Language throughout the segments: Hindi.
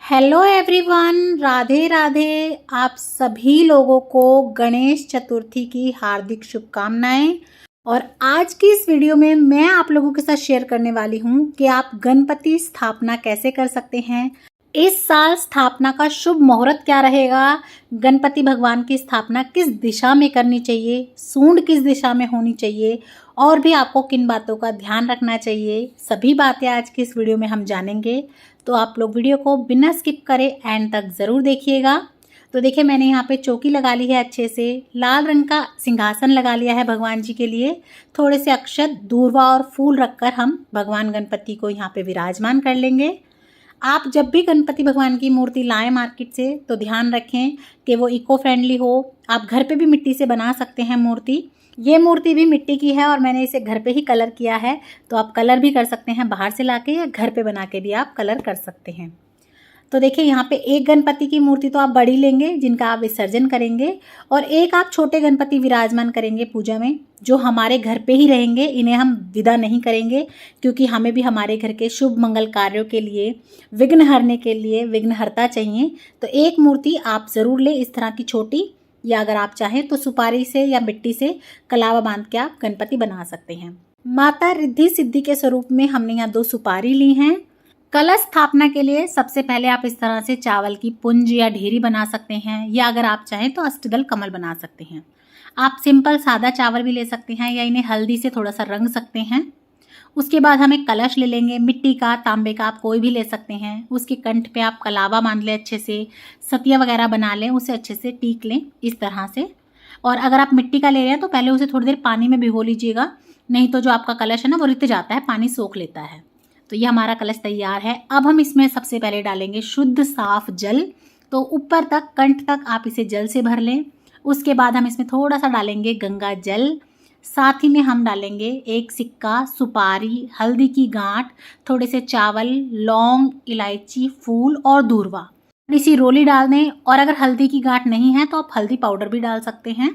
Hello everyone, Radhe Radhe. आप सभी लोगों को गणेश चतुर्थी की हार्दिक शुभकामनाएं। और आज की इस वीडियो में मैं आप लोगों के साथ शेयर करने वाली हूं कि आप गणपति स्थापना कैसे कर सकते हैं। इस साल स्थापना का शुभ मुहूर्त क्या रहेगा, गणपति भगवान की स्थापना किस दिशा में करनी चाहिए, सूंड किस दिशा में होनी चाहिए और भी आपको किन बातों का ध्यान रखना चाहिए, सभी बातें आज की इस वीडियो में हम जानेंगे। तो आप लोग वीडियो को बिना स्किप करे एंड तक ज़रूर देखिएगा। तो देखिए, मैंने यहाँ पे चौकी लगा ली है, अच्छे से लाल रंग का सिंहासन लगा लिया है भगवान जी के लिए। थोड़े से अक्षत, दूर्वा और फूल रखकर हम भगवान गणपति को यहाँ पे विराजमान कर लेंगे। आप जब भी गणपति भगवान की मूर्ति लाएं मार्केट से तो ध्यान रखें कि वो इको फ्रेंडली हो। आप घर पे भी मिट्टी से बना सकते हैं मूर्ति। ये मूर्ति भी मिट्टी की है और मैंने इसे घर पे ही कलर किया है, तो आप कलर भी कर सकते हैं बाहर से लाके, या घर पे बना के भी आप कलर कर सकते हैं। तो देखिए, यहाँ पे एक गणपति की मूर्ति तो आप बड़ी लेंगे जिनका आप विसर्जन करेंगे, और एक आप छोटे गणपति विराजमान करेंगे पूजा में, जो हमारे घर पे ही रहेंगे। इन्हें हम विदा नहीं करेंगे क्योंकि हमें भी हमारे घर के शुभ मंगल कार्यों के लिए, विघ्न हरने के लिए विघ्नहर्ता चाहिए। तो एक मूर्ति आप ज़रूर लें इस तरह की छोटी, या अगर आप चाहें तो सुपारी से या मिट्टी से कलावा बांध के आप गणपति बना सकते हैं। माता रिद्धि सिद्धि के स्वरूप में हमने यहाँ 2 सुपारी ली हैं। कलश स्थापना के लिए सबसे पहले आप इस तरह से चावल की पुंज या ढेरी बना सकते हैं, या अगर आप चाहें तो अष्टदल कमल बना सकते हैं। आप सिंपल सादा चावल भी ले सकते हैं, या इन्हें हल्दी से थोड़ा सा रंग सकते हैं। उसके बाद हम एक कलश ले लेंगे, मिट्टी का, तांबे का, आप कोई भी ले सकते हैं। उसके कंठ पे आप कलावा बांध लें, अच्छे से सतिया वगैरह बना लें, उसे अच्छे से टीक लें इस तरह से। और अगर आप मिट्टी का ले रहे हैं तो पहले उसे थोड़ी देर पानी में भिगो लीजिएगा, नहीं तो जो आपका कलश है ना वो रित जाता है, पानी सोख लेता है। तो ये हमारा कलश तैयार है। अब हम इसमें सबसे पहले डालेंगे शुद्ध साफ जल। तो ऊपर तक, कंठ तक आप इसे जल से भर लें। उसके बाद हम इसमें थोड़ा सा डालेंगे गंगा जल, साथ ही में हम डालेंगे एक सिक्का, सुपारी, हल्दी की गांठ, थोड़े से चावल, लौंग, इलायची, फूल और दूर्वा। इसी रोली डाल दें, और अगर हल्दी की गांठ नहीं है तो आप हल्दी पाउडर भी डाल सकते हैं।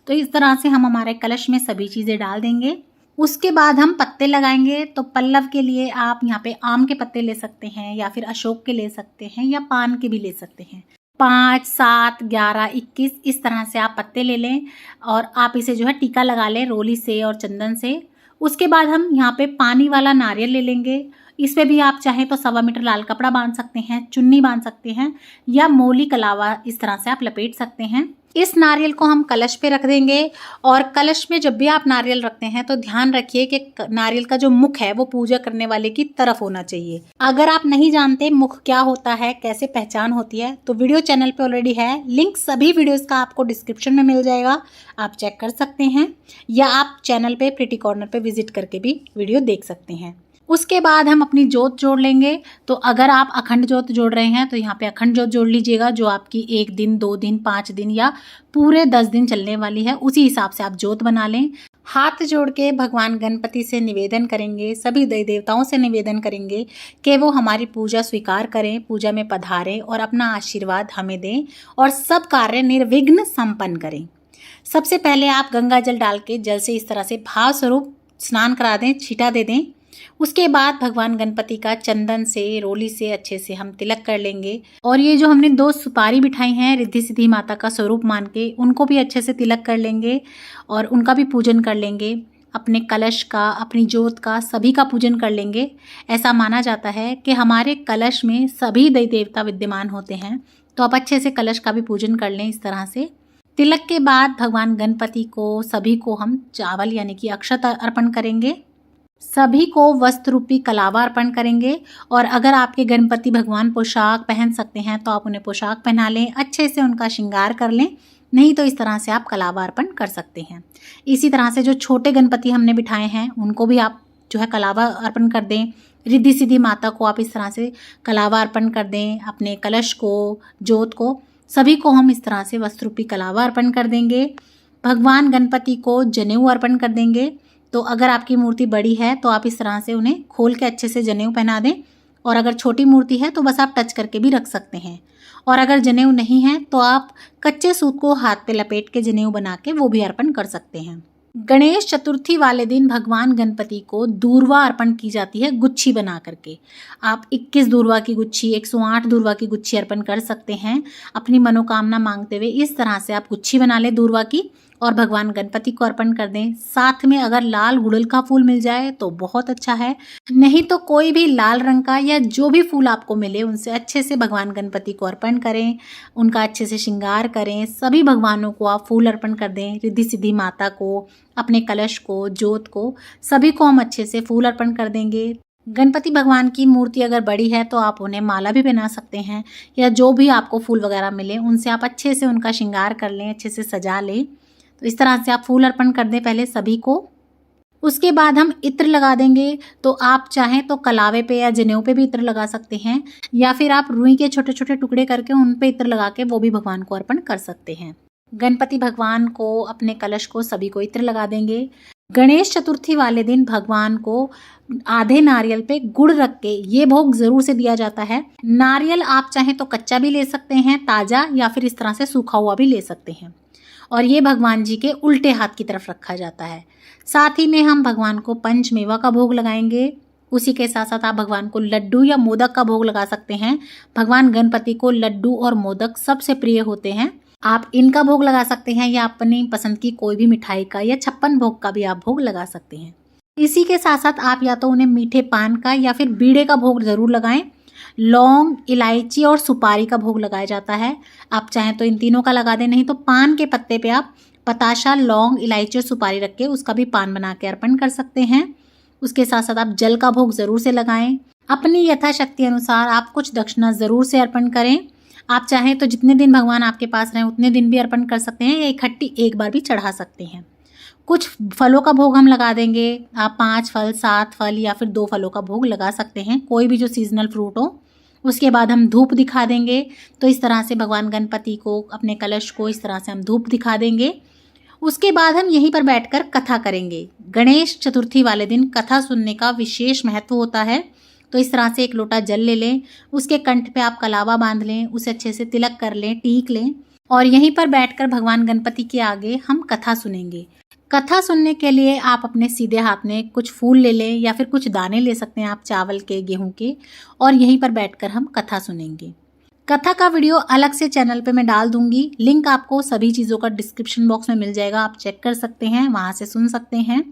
तो इस तरह से हम हमारे कलश में सभी चीज़ें डाल देंगे। उसके बाद हम पत्ते लगाएंगे। तो पल्लव के लिए आप यहाँ पे आम के पत्ते ले सकते हैं, या फिर अशोक के ले सकते हैं, या पान के भी ले सकते हैं। 5, 7, 11, 21 इस तरह से आप पत्ते ले लें, और आप इसे जो है टीका लगा लें रोली से और चंदन से। उसके बाद हम यहाँ पे पानी वाला नारियल ले लेंगे। इसमें भी आप चाहें तो 1.25 मीटर लाल कपड़ा बांध सकते हैं, चुन्नी बांध सकते हैं, या मोली कलावा इस तरह से आप लपेट सकते हैं। इस नारियल को हम कलश पे रख देंगे। और कलश में जब भी आप नारियल रखते हैं तो ध्यान रखिए कि नारियल का जो मुख है वो पूजा करने वाले की तरफ होना चाहिए। अगर आप नहीं जानते मुख क्या होता है, कैसे पहचान होती है, तो वीडियो चैनल पे ऑलरेडी है, लिंक सभी वीडियोस का आपको डिस्क्रिप्शन में मिल जाएगा, आप चेक कर सकते हैं, या आप चैनल पे प्रिटी कॉर्नर पे विजिट करके भी वीडियो देख सकते हैं। उसके बाद हम अपनी जोत जोड़ लेंगे। तो अगर आप अखंड जोत जोड़ रहे हैं तो यहाँ पे अखंड जोत जोड़ लीजिएगा, जो आपकी 1 दिन, 2 दिन, 5 दिन या पूरे 10 दिन चलने वाली है, उसी हिसाब से आप जोत बना लें। हाथ जोड़ के भगवान गणपति से निवेदन करेंगे, सभी देवी देवताओं से निवेदन करेंगे कि वो हमारी पूजा स्वीकार करें, पूजा में पधारें और अपना आशीर्वाद हमें दें, और सब कार्य निर्विघ्न संपन्न करें। सबसे पहले आप गंगा जल डाल के जल से इस तरह से भाव स्वरूप स्नान करा दें, छींटा दे दें। उसके बाद भगवान गणपति का चंदन से, रोली से अच्छे से हम तिलक कर लेंगे। और ये जो हमने 2 सुपारी बिठाई हैं रिद्धि सिद्धि माता का स्वरूप मान के, उनको भी अच्छे से तिलक कर लेंगे और उनका भी पूजन कर लेंगे। अपने कलश का, अपनी जोत का, सभी का पूजन कर लेंगे। ऐसा माना जाता है कि हमारे कलश में सभी देवी देवता विद्यमान होते हैं, तो आप अच्छे से कलश का भी पूजन कर लें इस तरह से। तिलक के बाद भगवान गणपति को, सभी को हम चावल यानी कि अक्षत अर्पण करेंगे, सभी को वस्त्र रूपी कलावा अर्पण करेंगे। और अगर आपके गणपति भगवान पोशाक पहन सकते हैं तो आप उन्हें पोशाक पहना लें, अच्छे से उनका श्रृंगार कर लें, नहीं तो इस तरह से आप कलावा अर्पण कर सकते हैं। इसी तरह से जो छोटे गणपति हमने बिठाए हैं उनको भी आप जो है कलावा अर्पण कर दें। रिद्धि सिद्धि माता को आप इस तरह से कलावा अर्पण कर दें, अपने कलश को, जोत को, सभी को हम इस तरह से वस्त्र रूपी कलावा अर्पण कर देंगे। भगवान गणपति को जनेऊ अर्पण कर देंगे। तो अगर आपकी मूर्ति बड़ी है तो आप इस तरह से उन्हें खोल के अच्छे से जनेऊ पहना दें, और अगर छोटी मूर्ति है तो बस आप टच करके भी रख सकते हैं। और अगर जनेऊ नहीं है तो आप कच्चे सूत को हाथ पे लपेट के जनेऊ बना के वो भी अर्पण कर सकते हैं। गणेश चतुर्थी वाले दिन भगवान गणपति को दूर्वा अर्पण की जाती है गुच्छी बना करके। आप 21 दूर्वा की गुच्छी, 108 दूर्वा की गुच्छी अर्पण कर सकते हैं अपनी मनोकामना मांगते हुए। इस तरह से आप गुच्छी बना लें दूर्वा की और भगवान गणपति को अर्पण कर दें। साथ में अगर लाल गुड़हल का फूल मिल जाए तो बहुत अच्छा है, नहीं तो कोई भी लाल रंग का या जो भी फूल आपको मिले उनसे अच्छे से भगवान गणपति को अर्पण करें, उनका अच्छे से श्रृंगार करें। सभी भगवानों को आप फूल अर्पण कर दें, रिद्धि सिद्धि माता को, अपने कलश को, जोत को, सभी को हम अच्छे से फूल अर्पण कर देंगे। गणपति भगवान की मूर्ति अगर बड़ी है तो आप उन्हें माला भी पहना सकते हैं, या जो भी आपको फूल वगैरह मिले उनसे आप अच्छे से उनका श्रृंगार कर लें, अच्छे से सजा लें। तो इस तरह से आप फूल अर्पण कर दें पहले सभी को। उसके बाद हम इत्र लगा देंगे। तो आप चाहें तो कलावे पे या जनेऊ पे भी इत्र लगा सकते हैं, या फिर आप रुई के छोटे छोटे टुकड़े करके उन पे इत्र लगा के वो भी भगवान को अर्पण कर सकते हैं। गणपति भगवान को, अपने कलश को, सभी को इत्र लगा देंगे। गणेश चतुर्थी वाले दिन भगवान को आधे नारियल पे गुड़ रख के ये भोग जरूर से दिया जाता है। नारियल आप चाहें तो कच्चा भी ले सकते हैं, ताजा, या फिर इस तरह से सूखा हुआ भी ले सकते हैं। और ये भगवान जी के उल्टे हाथ की तरफ रखा जाता है। साथ ही में हम भगवान को पंचमेवा का भोग लगाएंगे। उसी के साथ साथ आप भगवान को लड्डू या मोदक का भोग लगा सकते हैं। भगवान गणपति को लड्डू और मोदक सबसे प्रिय होते हैं। आप इनका भोग लगा सकते हैं, या अपनी पसंद की कोई भी मिठाई का या 56 भोग का भी आप भोग लगा सकते हैं। इसी के साथ साथ आप या तो उन्हें मीठे पान का या फिर बीड़े का भोग जरूर लगाएं। लौंग, इलायची और सुपारी का भोग लगाया जाता है। आप चाहें तो इन तीनों का लगा दें, नहीं तो पान के पत्ते पे आप पताशा, लौंग, इलायची और सुपारी रख के उसका भी पान बना के अर्पण कर सकते हैं। उसके साथ साथ आप जल का भोग जरूर से लगाएं। अपनी यथाशक्ति अनुसार आप कुछ दक्षिणा जरूर से अर्पण करें। आप चाहें तो जितने दिन भगवान आपके पास रहें उतने दिन भी अर्पण कर सकते हैं, या इकट्ठी एक बार भी चढ़ा सकते हैं। कुछ फलों का भोग हम लगा देंगे। आप 5 फल, 7 फल या फिर 2 फलों का भोग लगा सकते हैं, कोई भी जो सीजनल फ्रूट हो। उसके बाद हम धूप दिखा देंगे। तो इस तरह से भगवान गणपति को, अपने कलश को इस तरह से हम धूप दिखा देंगे। उसके बाद हम यहीं पर बैठकर कथा करेंगे। गणेश चतुर्थी वाले दिन कथा सुनने का विशेष महत्व होता है। तो इस तरह से एक लोटा जल ले लें, उसके कंठ पे आप कलावा बांध लें, उसे अच्छे से तिलक कर लें, टीक लें, और यहीं पर बैठकर भगवान गणपति के आगे हम कथा सुनेंगे। कथा सुनने के लिए आप अपने सीधे हाथ में कुछ फूल ले लें, या फिर कुछ दाने ले सकते हैं आप चावल के, गेहूं के, और यहीं पर बैठकर हम कथा सुनेंगे। कथा का वीडियो अलग से चैनल पे मैं डाल दूंगी। लिंक आपको सभी चीज़ों का डिस्क्रिप्शन बॉक्स में मिल जाएगा, आप चेक कर सकते हैं, वहाँ से सुन सकते हैं।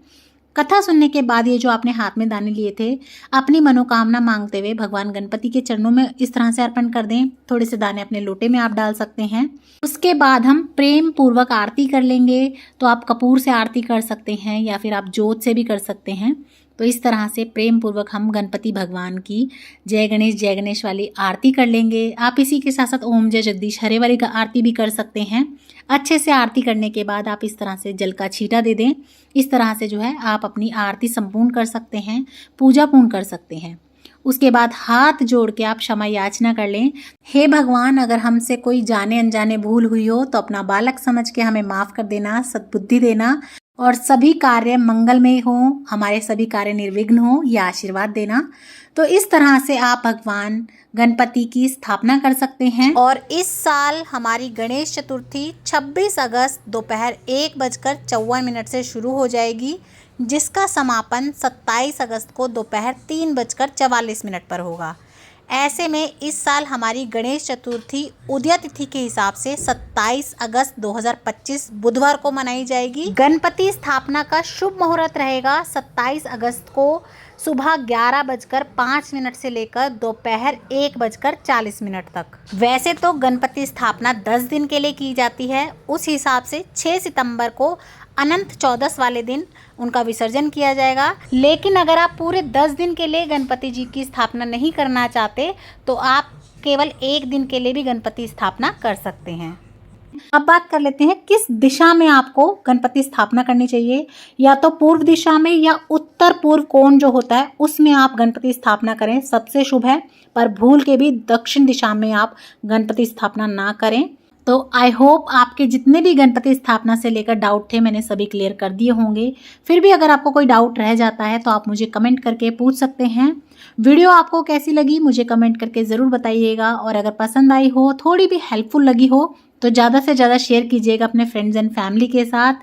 कथा सुनने के बाद ये जो आपने हाथ में दाने लिए थे, अपनी मनोकामना मांगते हुए भगवान गणपति के चरणों में इस तरह से अर्पण कर दें। थोड़े से दाने अपने लोटे में आप डाल सकते हैं। उसके बाद हम प्रेम पूर्वक आरती कर लेंगे। तो आप कपूर से आरती कर सकते हैं, या फिर आप जोत से भी कर सकते हैं। तो इस तरह से प्रेम पूर्वक हम गणपति भगवान की जय गणेश वाली आरती कर लेंगे। आप इसी के साथ साथ ओम जय जगदीश हरे वाली का आरती भी कर सकते हैं। अच्छे से आरती करने के बाद आप इस तरह से जल का छींटा दे दें। इस तरह से जो है आप अपनी आरती संपूर्ण कर सकते हैं, पूजा पूर्ण कर सकते हैं। उसके बाद हाथ जोड़ के आप क्षमा याचना कर लें। हे भगवान, अगर हमसे कोई जाने अनजाने भूल हुई हो तो अपना बालक समझ के हमें माफ़ कर देना, सद्बुद्धि देना, और सभी कार्य मंगलमय हो, हमारे सभी कार्य निर्विघ्न हो, यह आशीर्वाद देना। तो इस तरह से आप भगवान गणपति की स्थापना कर सकते हैं। और इस साल हमारी गणेश चतुर्थी 26 अगस्त दोपहर 1:54 से शुरू हो जाएगी, जिसका समापन 27 अगस्त को दोपहर 3:44 पर होगा। ऐसे में इस साल हमारी गणेश चतुर्थी उदय तिथि के हिसाब से 27 अगस्त 2025 बुधवार को मनाई जाएगी। गणपति स्थापना का शुभ मुहूर्त रहेगा 27 अगस्त को सुबह 11:05 से लेकर दोपहर 1:40 तक। वैसे तो गणपति स्थापना 10 दिन के लिए की जाती है, उस हिसाब से 6 सितंबर को अनंत चौदस वाले दिन उनका विसर्जन किया जाएगा। लेकिन अगर आप पूरे 10 दिन के लिए गणपति जी की स्थापना नहीं करना चाहते तो आप केवल 1 दिन के लिए भी गणपति स्थापना कर सकते हैं। अब बात कर लेते हैं किस दिशा में आपको गणपति स्थापना करनी चाहिए। या तो पूर्व दिशा में या उत्तर पूर्व कोण जो होता है उसमें आप गणपति स्थापना करें, सबसे शुभ है। पर भूल के भी दक्षिण दिशा में आप गणपति स्थापना ना करें। तो आई होप आपके जितने भी गणपति स्थापना से लेकर डाउट थे मैंने सभी क्लियर कर दिए होंगे। फिर भी अगर आपको कोई डाउट रह जाता है तो आप मुझे कमेंट करके पूछ सकते हैं। वीडियो आपको कैसी लगी मुझे कमेंट करके ज़रूर बताइएगा, और अगर पसंद आई हो, थोड़ी भी हेल्पफुल लगी हो तो ज़्यादा से ज़्यादा शेयर कीजिएगा अपने फ्रेंड्स एंड फैमिली के साथ।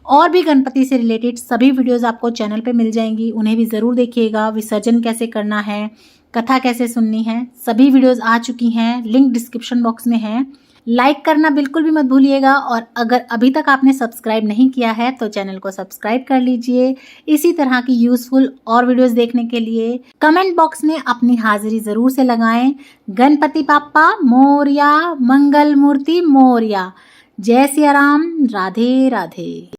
और भी गणपति से रिलेटेड सभी वीडियोस आपको चैनल पे मिल जाएंगी, उन्हें भी ज़रूर देखिएगा। विसर्जन कैसे करना है, कथा कैसे सुननी है, सभी वीडियोस आ चुकी हैं, लिंक डिस्क्रिप्शन बॉक्स में है। लाइक करना बिल्कुल भी मत भूलिएगा और अगर अभी तक आपने सब्सक्राइब नहीं किया है तो चैनल को सब्सक्राइब कर लीजिए। इसी तरह की यूजफुल और वीडियोस देखने के लिए कमेंट बॉक्स में अपनी हाजिरी ज़रूर से लगाएं। गणपति बाप्पा मोरया, मंगल मूर्ति मोरया। जय सिया राम, राधे राधे।